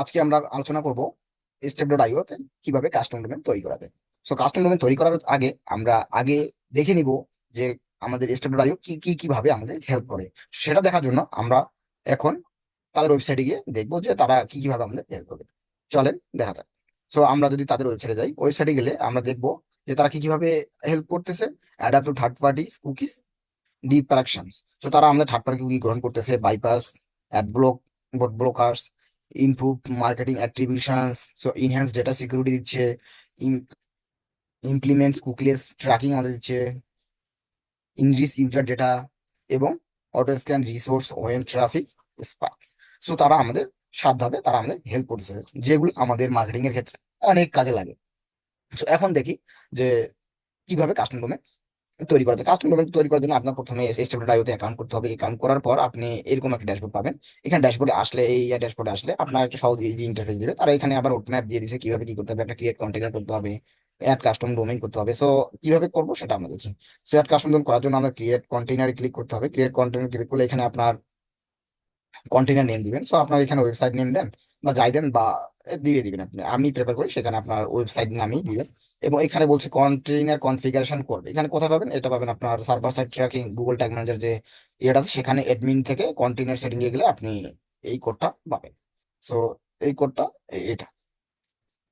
আজকে আমরা আলোচনা করব step.io তে কিভাবে কাস্টম ডোমেন তৈরি করা যায়। সো কাস্টম ডোমেন তৈরি করার আগে আমরা দেখে নিব যে আমাদের step.io কিভাবে আমাদের হেল্প করে। সেটা দেখার জন্য আমরা এখন তাদের ওয়েবসাইটে গিয়ে দেখবো যে তারা কিভাবে আমাদের হেল্প করবে। চলেন দেখা যাক। সো আমরা যদি তাদের ওয়েবসাইটে যাই, ওয়েবসাইটে গেলে আমরা দেখবো যে তারা কিভাবে হেল্প করতেছে। Adapt to third party cookies, deep corrections. So তারা আমাদের থার্ড পার্টি কুকি গ্রহণ করতেছে, bypass, ad block, bot blockers, improve marketing attributions, so enhance data security দিচ্ছে, ইমপ্লিমেন্টস কুকিলেস ট্র্যাকিং আমাদের দিচ্ছে, ইনরিচ ইউজার ডেটা, এবং auto scan resource when traffic spikes. So তারা আমাদের সাতভাবে তারা আমাদের হেল্প করতেছে, যেগুলো আমাদের মার্কেটিং এর ক্ষেত্রে অনেক কাজে লাগে। সো এখন দেখি যে কিভাবে কাস্টম ডোমেন তৈরি করা যায়। কাস্টম ডোমেন তৈরি করার জন্য আপনার প্রথমে step.io-তে অ্যাকাউন্ট করতে হবে। অ্যাকাউন্ট করার পর আপনি এরকম একটা ড্যাশবোর্ড পাবেন। এখানে ড্যাশবোর্ডে আসলে ড্যাশবোর্ডে আসলে আপনার একটা সহজ ইজি ইন্টারফেস দিবে। তারা এখানে আবার রোড ম্যাপ দিয়ে দিচ্ছে কিভাবে কি করতে হবে। একটা ক্রিয়েট কন্টেনার করতে হবে, অ্যাড কাস্টম ডোমেইন করতে হবে। সো কিভাবে করবো সেটা আমরা দেখি। সো অ্যাড কাস্টম ডোমেইন করার জন্য আমরা ক্রিয়েট কন্টেনারে ক্লিক করতে হবে। ক্রিয়েট কন্টেনার ক্লিক করলে এখানে আপনার কন্টেনার নেম দিবেন। সো আপনার এখানে ওয়েবসাইট নেম দেন বা যাই দেন বা দিয়ে দিবেন আপনি। আমি প্রেফার করি সেখানে আপনার ওয়েবসাইট নামই দিবেন। এবং এখানে বলছে কন্টেইনার কনফিগারেশন কোড, এখানে কোথায় পাবেন? এটা পাবেন আপনার server side tracking Google tag manager যে ইয়েটা আছে, সেখানে অ্যাডমিন থেকে কন্টেইনার সেটিং এ গেলে আপনি এই কোডটা পাবেন। সো এই কোডটা এটা।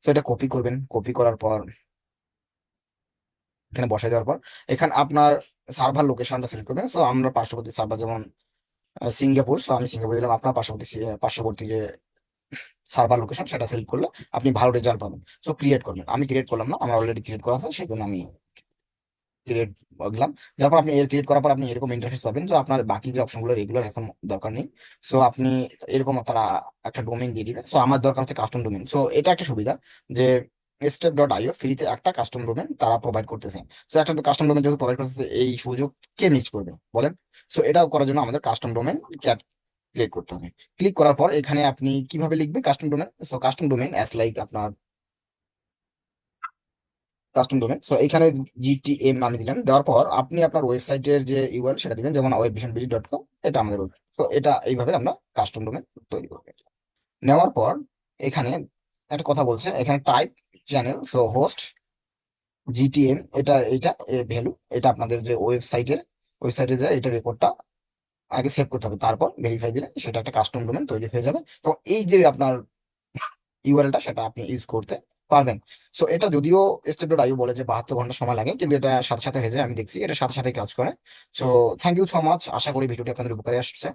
সো এটা কপি করবেন। কপি করার পর এখানে বসাই দেওয়ার পর এখানে আপনার সার্ভার লোকেশনটা সিলেক্ট করবেন। সো আমরা পার্শ্ববর্তী সার্ভার যেমন সিঙ্গাপুর, সো আমি সিঙ্গাপুর দিলাম। আপনার পার্শ্ববর্তী যে সার্ভার লোকেশন সেটা সিলেক্ট করলে আপনি ভালো রেজাল্ট পাবেন। সো ক্রিয়েট করবেন। আমি ক্রিয়েট করলাম না, আমার অলরেডি ক্রিয়েট করা আছে, সেই জন্য আমি ক্রিয়েট দিলাম। তারপর আপনি এর ক্রিয়েট করার পর আপনি এরকম ইন্টারফেস পাবেন। তো আপনার বাকি যে অপশনগুলো রেগুলার এখন দরকার নেই। সো আপনি এরকম তারা একটা ডোমেইন দিয়ে দিবে। সো আমার দরকার হচ্ছে কাস্টম ডোমেইন। সো এটা একটা সুবিধা যে step.io ফ্রিতে একটা কাস্টম ডোমেইন তারা প্রোভাইড করতেছে। সো একটা কাস্টম ডোমেইন যেহেতু প্রোভাইড করতেছে, এই সুযোগ কে মিস করবে বলেন? সো এটাও করার জন্য আমাদের কাস্টম ডোমেইন ক্লিক করতে হবে। ক্লিক করার পর এখানে আপনি কিভাবে লিখবেন custom domain. So custom domain as like আপনার কাস্টম ডোমেন। সো এখানে জিটিএম নামে দিলেন। দেওয়ার পর আপনি আপনার ওয়েবসাইটের যে ইউআরএল সেটা দিবেন, যেমন webvisionbd.com, এটা আমাদের ওয়েবসাইট। তো এটা এইভাবে আমরা কাস্টম ডোমেন তৈরি করবো। নেওয়ার পর এখানে একটা কথা বলছে, এখানে type channel, so host GTM, এটা ভ্যালু, এটা আপনাদের যে ওয়েবসাইটে যায় এটা রেকর্ডটা আগে সেভ করতে হবে। তারপর ভেরিফাই দিলে সেটা একটা কাস্টম ডোমেন তৈরি হয়ে যাবে। তো এই যে আপনার ইউআরএলটা সেটা আপনি ইউজ করতে পারবেন। সো এটা যদিও step.io বলে যে 72 ঘন্টা সময় লাগে, কিন্তু এটা সাথে সাথে হয়ে যায়। আমি দেখছি এটা সাথে সাথে কাজ করে। So thank you so much. আশা করি ভিডিওটি আপনাদের উপকারে আসছে।